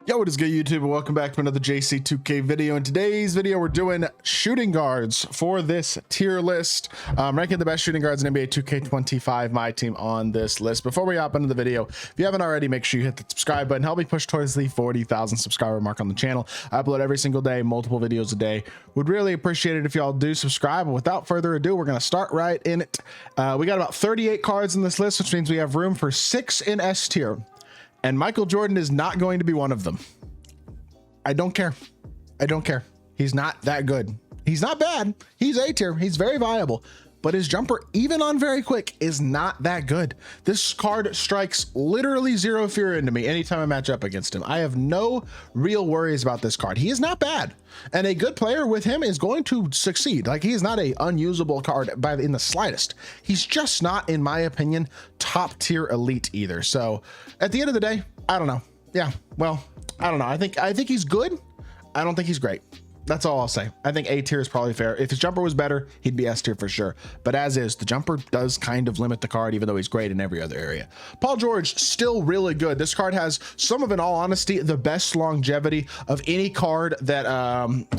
Yo, what is good, YouTube, and welcome back to another JC2K video. In today's video, we're doing shooting guards for this tier list, ranking the best shooting guards in NBA 2K25 MyTEAM on this list. Before we hop into the video, if you haven't already, make sure you hit the subscribe button. Help me push towards the 40,000 subscriber mark on the channel. I upload every single day, multiple videos a day. Would really appreciate it if y'all do subscribe. And without further ado, we're going to start right in it. We got about 38 cards in this list, which means we have room for 6 in S tier. And Michael Jordan is not going to be one of them. I don't care. I don't care. He's not that good. He's not bad. He's A tier. He's very viable. But his jumper, even on very quick, is not that good. This card strikes literally zero fear into me anytime I match up against him. I have no real worries about this card. He is not bad. And a good player with him is going to succeed. Like, he is not a unusable card in the slightest. He's just not, in my opinion, top tier elite either. So at the end of the day, I don't know. Yeah, well, I don't know. I think he's good. I don't think he's great. That's all I'll say. I think A tier is probably fair. If his jumper was better, he'd be S tier for sure. But as is, the jumper does kind of limit the card, even though he's great in every other area. Paul George, still really good. This card has some of, in all honesty, the best longevity of any card that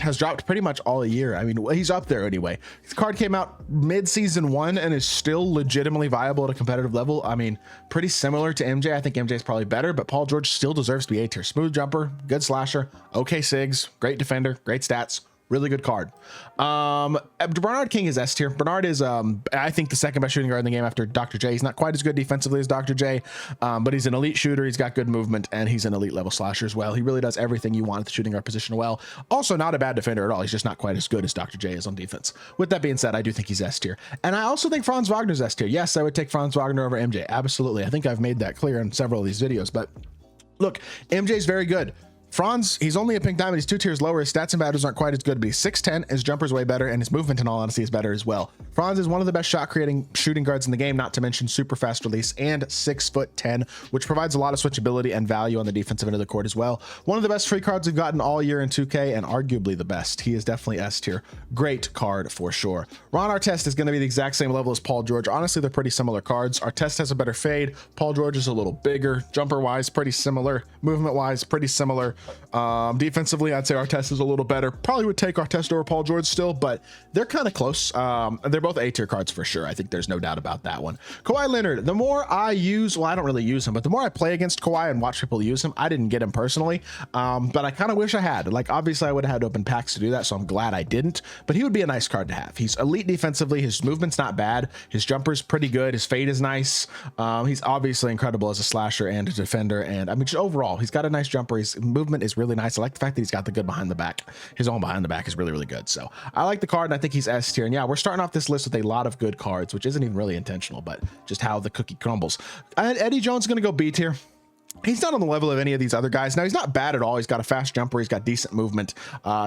has dropped pretty much all year. I mean, he's up there anyway. This card came out mid-season 1 and is still legitimately viable at a competitive level. I mean, pretty similar to MJ. I think MJ is probably better, but Paul George still deserves to be A tier. Smooth jumper, good slasher, okay sigs, great defender, great stats. Really good card. Bernard King is S tier. Bernard is, I think, the second best shooting guard in the game after Dr. J. He's not quite as good defensively as Dr. J, but he's an elite shooter. He's got good movement, and he's an elite level slasher as well. He really does everything you want at the shooting guard position well. Also, not a bad defender at all. He's just not quite as good as Dr. J is on defense. With that being said, I do think he's S tier. And I also think Franz Wagner's S tier. Yes, I would take Franz Wagner over MJ. Absolutely. I think I've made that clear in several of these videos, but look, MJ's very good. Franz, he's only a pink diamond. He's 2 tiers lower. His stats and values aren't quite as good, but he's 6'10". His jumper's way better, and his movement, in all honesty, is better as well. Franz is one of the best shot creating shooting guards in the game, not to mention super fast release, and 6'10", which provides a lot of switchability and value on the defensive end of the court as well. One of the best free cards we've gotten all year in 2K, and arguably the best. He is definitely S tier. Great card for sure. Ron Artest is going to be the exact same level as Paul George. Honestly, they're pretty similar cards. Artest has a better fade. Paul George is a little bigger. Jumper wise, pretty similar. Movement wise, pretty similar. Defensively, I'd say Artest is a little better. Probably would take Artest over Paul George still, but they're kind of close. They're both A tier cards for sure. I think there's no doubt about that one. Kawhi Leonard, the more I use, well, I don't really use him, but the more I play against Kawhi and watch people use him, I didn't get him personally, but I kind of wish I had. Like, obviously I would have had to open packs to do that, so I'm glad I didn't, but he would be a nice card to have. He's elite defensively. His movement's not bad. His jumper's pretty good. His fade is nice. He's obviously incredible as a slasher and a defender, and I mean, just overall, he's got a nice jumper. His movement is really nice. I like the fact that he's got the good behind the back. His own behind the back is really, really good. So I like the card, and I think he's S tier. And yeah, we're starting off this list with a lot of good cards, which isn't even really intentional, but just how the cookie crumbles. Eddie Jones is going to go B tier. He's not on the level of any of these other guys. Now, he's not bad at all. He's got a fast jumper. He's got decent movement.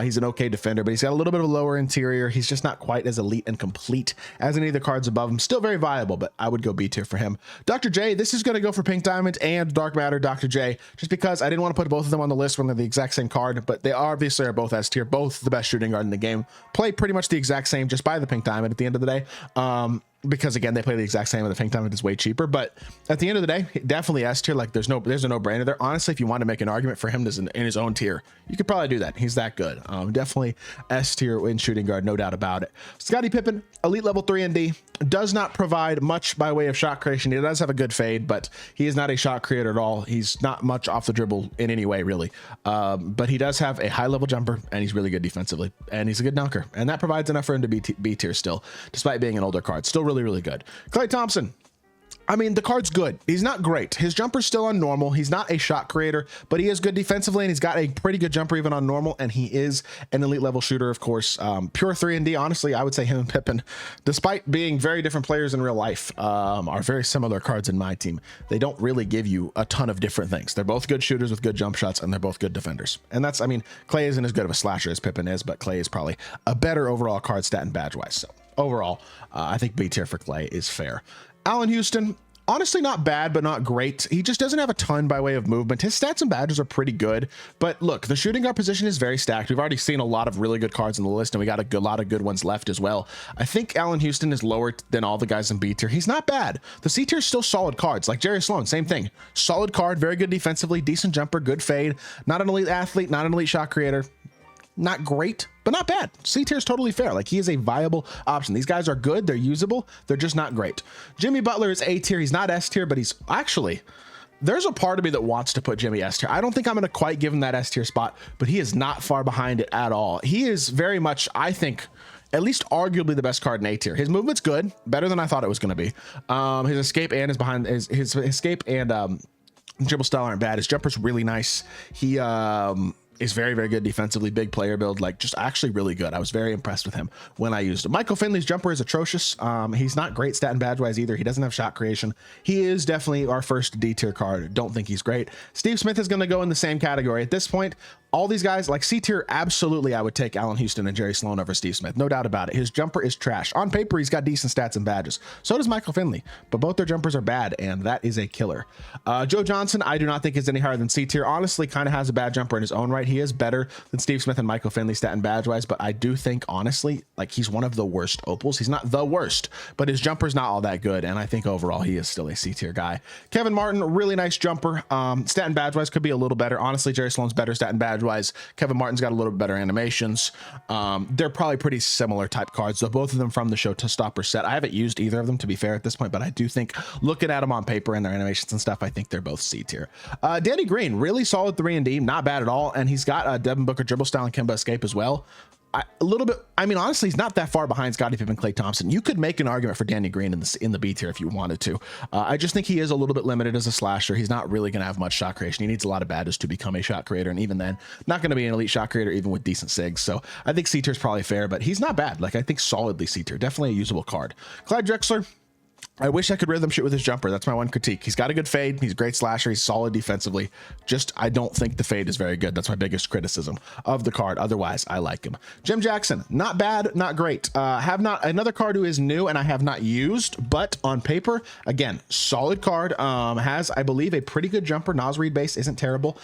He's an okay defender, but he's got a little bit of a lower interior. He's just not quite as elite and complete as any of the cards above him. Still very viable, but I would go B tier for him. Dr. J, this is going to go for Pink Diamond and Dark Matter Dr. J, just because I didn't want to put both of them on the list when they're the exact same card, but they obviously are both S tier, both the best shooting guard in the game. Play pretty much the exact same, just buy the Pink Diamond at the end of the day. Because again, they play the exact same, and the Pink Diamond is way cheaper. But at the end of the day, definitely S tier. Like, there's a no-brainer there. Honestly, if you want to make an argument for him as in his own tier, you could probably do that. He's that good. Definitely S tier in shooting guard, no doubt about it. Scottie Pippen, elite level 3 and D, does not provide much by way of shot creation. He does have a good fade, but he is not a shot creator at all. He's not much off the dribble in any way, really. But he does have a high level jumper, and he's really good defensively, and he's a good dunker, and that provides enough for him to be B tier still, despite being an older card. Still really, really good. Klay Thompson, I mean, the card's good. He's not great. His jumper's still on normal. He's not a shot creator, but he is good defensively, and he's got a pretty good jumper even on normal, and he is an elite level shooter, of course. Pure 3 and D, honestly, I would say him and Pippen, despite being very different players in real life, are very similar cards in my team. They don't really give you a ton of different things. They're both good shooters with good jump shots, and they're both good defenders. And that's, I mean, Klay isn't as good of a slasher as Pippen is, but Klay is probably a better overall card stat and badge wise. So overall, I think B tier for Klay is fair. Allen Houston, honestly not bad, but not great. He just doesn't have a ton by way of movement. His stats and badges are pretty good, but look, the shooting guard position is very stacked. We've already seen a lot of really good cards on the list, and we got a lot of good ones left as well. I think Allen Houston is lower than all the guys in B tier. He's not bad. The C tier is still solid cards, like Jerry Sloan, same thing. Solid card, very good defensively, decent jumper, good fade, not an elite athlete, not an elite shot creator. Not great, but not bad. C tier is totally fair. Like, he is a viable option. These guys are good. They're usable. They're just not great. Jimmy Butler is A tier. He's not S tier, but he's actually, there's a part of me that wants to put Jimmy S tier. I don't think I'm going to quite give him that S tier spot, but he is not far behind it at all. He is very much, I think, at least arguably the best card in A tier. His movement's good, better than I thought it was going to be. His escape and his escape and dribble style aren't bad. His jumper's really nice. He is very, very good defensively, big player build, like just actually really good. I was very impressed with him when I used him. Michael Finley's jumper is atrocious. He's not great stat and badge wise either. He doesn't have shot creation. He is definitely our first D tier card. Don't think he's great. Steve Smith is going to go in the same category at this point. All these guys, like C tier, absolutely I would take Allen Houston and Jerry Sloan over Steve Smith. No doubt about it. His jumper is trash. On paper, he's got decent stats and badges. So does Michael Finley, but both their jumpers are bad, and that is a killer. Joe Johnson, I do not think is any higher than C tier. Honestly, kind of has a bad jumper in his own right. He is better than Steve Smith and Michael Finley stat and badge wise, but I do think, honestly, like, he's one of the worst opals. He's not the worst, but his jumper's not all that good, and I think overall he is still a C tier guy. Kevin Martin, really nice jumper. Stat and badge wise could be a little better. Honestly, Jerry Sloan's better stat and badge wise. Kevin Martin's got a little bit better animations. They're probably pretty similar type cards, though both of them from the Showstopper set. I haven't used either of them, to be fair, at this point, but I do think, looking at them on paper and their animations and stuff, I think they're both C tier. Danny Green, really solid 3 and D, not bad at all, and he's got Devin Booker dribble style and Kemba escape as well. A little bit, I mean, honestly, he's not that far behind Scottie Pippen, Klay Thompson. You could make an argument for Danny Green in the B tier if you wanted to. I just think he is a little bit limited as a slasher. He's not really going to have much shot creation. He needs a lot of badges to become a shot creator, and even then, not going to be an elite shot creator even with decent sigs. So I think C tier is probably fair, but he's not bad. Like, I think solidly C tier, definitely a usable card. Clyde Drexler, I wish I could rhythm shoot with his jumper. That's my one critique. He's got a good fade. He's a great slasher. He's solid defensively. Just, I don't think the fade is very good. That's my biggest criticism of the card. Otherwise, I like him. Jim Jackson, not bad, not great. Have not another card who is new and I have not used, but on paper, again, solid card. Has, I believe, a pretty good jumper. Nas Reed base isn't terrible.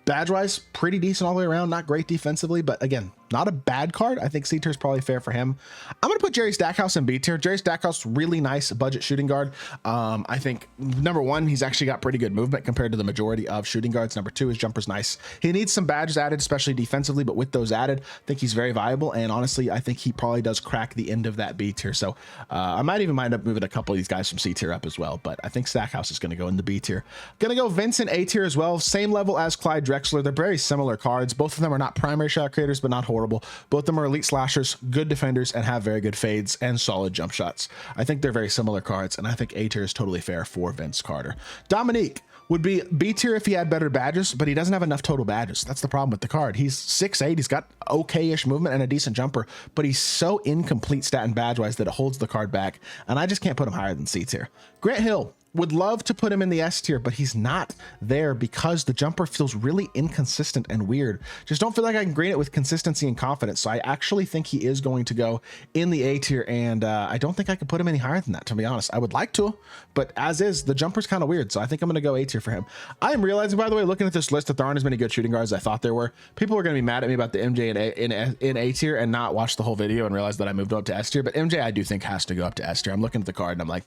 Badge wise, pretty decent all the way around. Not great defensively, but again, not a bad card. I think C tier is probably fair for him. I'm going to put Jerry Stackhouse in B tier. Jerry Stackhouse, really nice budget shooting guard. I think number one, he's actually got pretty good movement compared to the majority of shooting guards. Number two, his jumper's nice. He needs some badges added, especially defensively, but with those added, I think he's very viable. And honestly, I think he probably does crack the end of that B tier. So I might even mind up moving a couple of these guys from C tier up as well. But I think Stackhouse is going to go in the B tier. Going to go Vincent A tier as well. Same level as Clyde Drexler. They're very similar cards. Both of them are not primary shot creators, but not horrible. Both of them are elite slashers, good defenders, and have very good fades and solid jump shots. I think they're very similar cards, and I think A tier is totally fair for Vince Carter. Dominique would be B tier if he had better badges, but he doesn't have enough total badges. That's the problem with the card. He's 6'8", he's got okay-ish movement and a decent jumper, but he's so incomplete stat and badge-wise that it holds the card back, and I just can't put him higher than C tier. Grant Hill, would love to put him in the S tier, but he's not there because the jumper feels really inconsistent and weird. Just don't feel like I can grade it with consistency and confidence. So I actually think he is going to go in the A tier, and I don't think I could put him any higher than that, to be honest. I would like to, but as is, the jumper's kind of weird. So I think I'm going to go A tier for him. I am realizing, by the way, looking at this list, that there aren't as many good shooting guards as I thought there were. People are going to be mad at me about the MJ in A tier and not watch the whole video and realize that I moved up to S tier. But MJ, I do think, has to go up to S tier. I'm looking at the card and I'm like,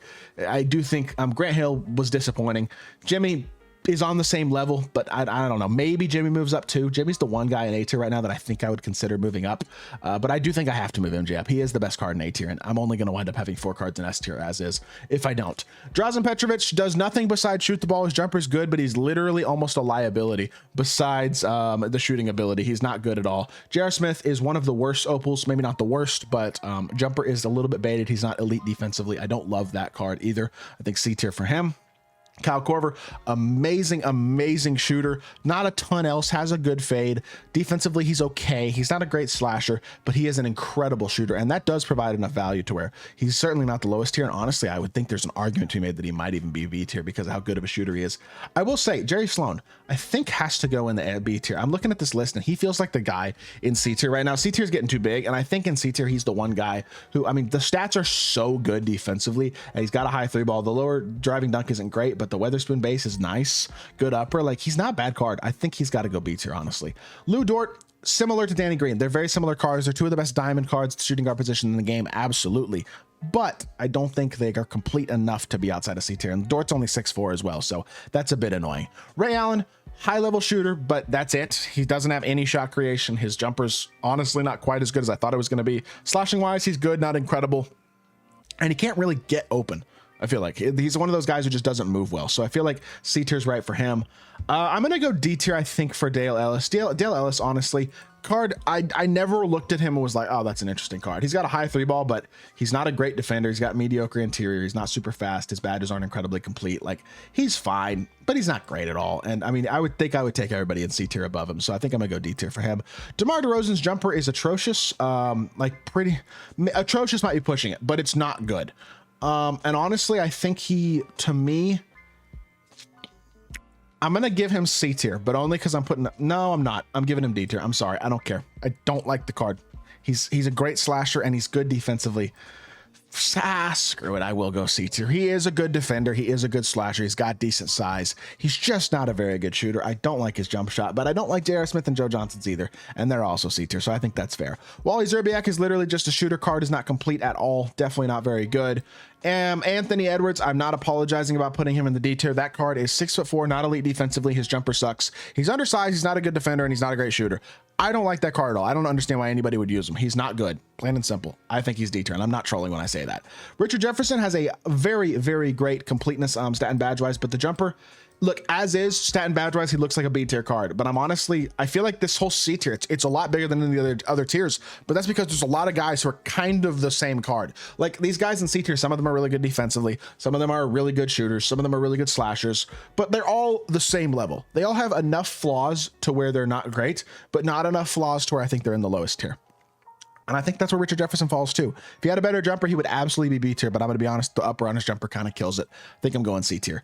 I do think Grant Hill was disappointing. Jimmy is on the same level, but I don't know. Maybe Jimmy moves up too. Jimmy's the one guy in A tier right now that I think I would consider moving up, but I do think I have to move MJ up. He is the best card in A tier, and I'm only going to wind up having 4 cards in S tier as is if I don't. Drazen Petrovic does nothing besides shoot the ball. His jumper's good, but he's literally almost a liability besides the shooting ability. He's not good at all. J.R. Smith is one of the worst opals, maybe not the worst, but jumper is a little bit baited. He's not elite defensively. I don't love that card either. I think C tier for him. Kyle Korver, amazing shooter. Not a ton else, has a good fade. Defensively, he's okay. He's not a great slasher, but he is an incredible shooter, and that does provide enough value to where he's certainly not the lowest tier. And honestly, I would think there's an argument to be made that he might even be B tier because of how good of a shooter he is. I will say, Jerry Sloan, I think has to go in the B tier. I'm looking at this list, and he feels like the guy in C tier right now. C tier is getting too big, and I think in C tier, he's the one guy who, I mean, the stats are so good defensively, and he's got a high 3-ball. The lower driving dunk isn't great, but the Weatherspoon base is nice. Good upper. Like, he's not a bad card. I think he's got to go B tier, honestly. Lou Dort, similar to Danny Green. They're very similar cards. They're two of the best diamond cards, shooting guard position in the game. Absolutely. But I don't think they are complete enough to be outside of C tier. And Dort's only 6'4" as well, so that's a bit annoying. Ray Allen, high level shooter, but that's it. He doesn't have any shot creation. His jumper's honestly not quite as good as I thought it was going to be. Slashing wise, he's good, not incredible. And he can't really get open. I feel like he's one of those guys who just doesn't move well. So I feel like C tier is right for him. I'm going to go D tier, I think, for Dale Ellis. Dale Ellis, honestly, card, I never looked at him and was like, oh, that's an interesting card. He's got a high 3-ball, but he's not a great defender. He's got mediocre interior. He's not super fast. His badges aren't incredibly complete. Like, he's fine, but he's not great at all. And I mean, I would take everybody in C tier above him. So I think I'm going to go D tier for him. DeMar DeRozan's jumper is atrocious. Like, pretty atrocious might be pushing it, but it's not good. And honestly, I think to me, I'm going to give him C tier, but only because no, I'm not. I'm giving him D tier. I'm sorry. I don't care. I don't like the card. He's a great slasher and he's good defensively. Screw it. I will go C tier. He is a good defender. He is a good slasher. He's got decent size. He's just not a very good shooter. I don't like his jump shot, but I don't like J.R. Smith and Joe Johnson's either. And they're also C tier. So I think that's fair. Wally Zerbiak is literally just a shooter card. Is not complete at all. Definitely not very good. Anthony Edwards, I'm not apologizing about putting him in the D tier. That card is 6'4", not elite defensively. His jumper sucks. He's undersized. He's not a good defender, and he's not a great shooter. I don't like that card at all. I don't understand why anybody would use him. He's not good, plain and simple. I think he's D tier, and I'm not trolling when I say that. Richard Jefferson has a very great completeness stat and badge wise, but the jumper, look, as is stat and badge wise, he looks like a B tier card. But I feel like this whole C tier, it's a lot bigger than in the other tiers. But that's because there's a lot of guys who are kind of the same card. Like these guys in C tier, some of them are really good defensively, some of them are really good shooters, some of them are really good slashers, but they're all the same level. They all have enough flaws to where they're not great, but not enough flaws to where I think they're in the lowest tier. And I think that's where Richard Jefferson falls too. If he had a better jumper, he would absolutely be B tier, but I'm going to be honest, the upper on his jumper kind of kills it. I think I'm going C tier.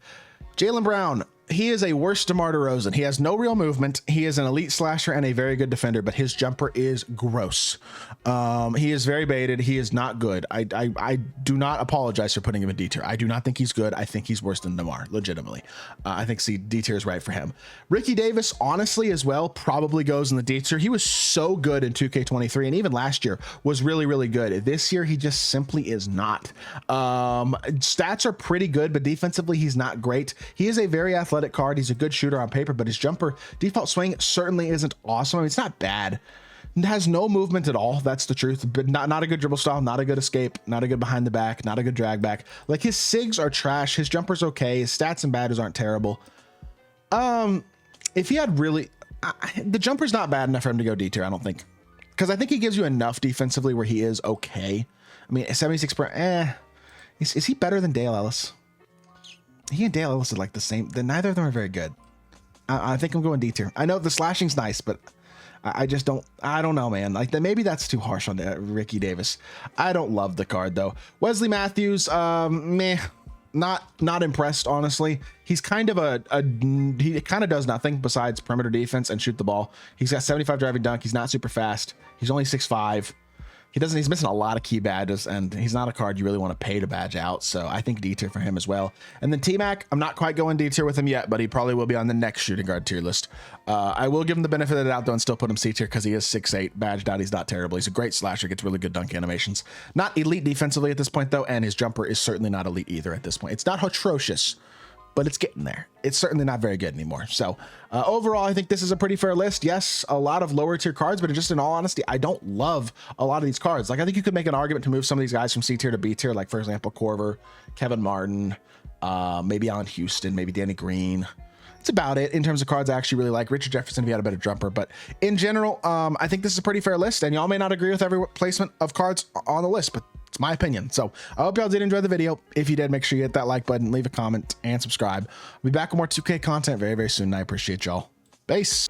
Jaylen Brown, he is a worse DeMar DeRozan. He has no real movement. He is an elite slasher and a very good defender, but his jumper is gross. He is very baited. He is not good. I do not apologize for putting him in D tier. I do not think he's good. I think he's worse than DeMar, legitimately. I think D tier is right for him. Ricky Davis, honestly, as well, probably goes in the D tier. He was so good in 2K23, and even last year was really good. This year, he just simply is not. Stats are pretty good, but defensively, he's not great. He is a very athletic card. He's a good shooter on paper, but his jumper default swing certainly isn't awesome. I mean, it's not bad. It has no movement at all. That's the truth, but not a good dribble style, not a good escape, not a good behind the back, not a good drag back. Like his SIGs are trash. His jumper's okay. His stats and badges aren't terrible. If he had really, the jumper's not bad enough for him to go D tier, I don't think, because I think he gives you enough defensively where he is okay. I mean, 76%. Is he better than Dale Ellis? He and Dale Ellis are like the same. Neither of them are very good. I think I'm going D tier. I know the slashing's nice, but I just don't. I don't know, man. Like maybe that's too harsh on Ricky Davis. I don't love the card though. Wesley Matthews, meh. Not impressed, honestly. He's kind of he kind of does nothing besides perimeter defense and shoot the ball. He's got 75 driving dunk. He's not super fast. He's only 6'5". He's missing a lot of key badges, and he's not a card you really want to pay to badge out. So I think D tier for him as well. And then T-Mac, I'm not quite going D tier with him yet, but he probably will be on the next shooting guard tier list. I will give him the benefit of the doubt though, and still put him C tier because he is 6'8", badged out. He's not terrible. He's a great slasher, gets really good dunk animations. Not elite defensively at this point though, and his jumper is certainly not elite either at this point. It's not atrocious, but it's getting there. It's certainly not very good anymore. So overall, I think this is a pretty fair list. Yes, a lot of lower tier cards, but just in all honesty, I don't love a lot of these cards. Like I think you could make an argument to move some of these guys from C tier to B tier, like for example, Korver, Kevin Martin, maybe Allen Houston, maybe Danny Green. That's about it in terms of cards I actually really like. Richard Jefferson if he had a better jumper, but in general, I think this is a pretty fair list, and y'all may not agree with every placement of cards on the list, but It's my opinion. So I hope y'all did enjoy the video. If you did, make sure you hit that like button, leave a comment, and subscribe. We'll be back with more 2K content very, very soon. And I appreciate y'all. Peace.